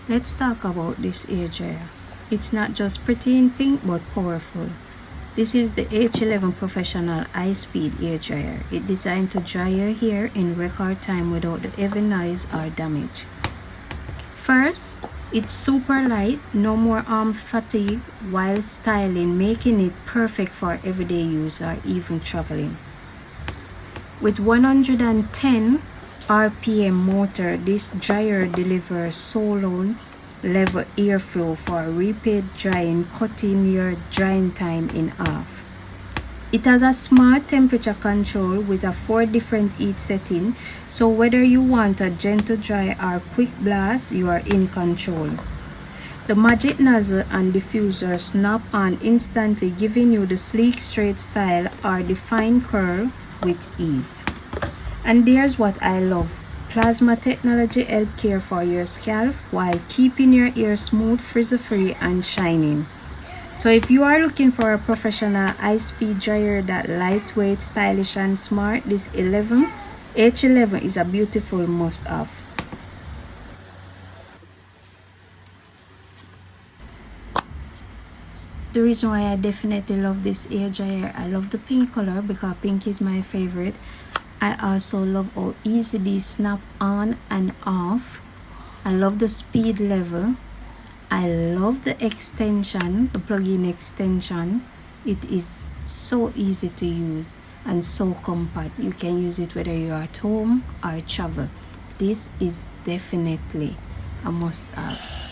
Let's talk about this hair dryer. It's not just pretty in pink but powerful. This is the H11 Professional High-Speed Hair Dryer. It's designed to dry your hair in record time without the heavy noise or damage. First, it's super light, no more arm fatigue while styling, making it perfect for everyday use or even traveling. With 110 RPM motor, this dryer delivers solo level airflow for rapid drying, cutting your drying time in half. It has a smart temperature control with a 4 different heat setting, so whether you want a gentle dry or quick blast, you are in control. The magic nozzle and diffuser snap on instantly, giving you the sleek straight style or the fine curl with ease. And there's what I love. Plasma technology helps care for your scalp while keeping your hair smooth, frizz-free and shining. So if you are looking for a professional high-speed dryer that lightweight, stylish and smart, this H11 is a beautiful must-have. The reason why I definitely love this hair dryer, I love the pink color because pink is my favorite. I also love how easy these snap on and off. I love the speed level. I love the extension, the plug-in extension. It is so easy to use and so compact. You can use it whether you're at home or travel. This is definitely a must-have.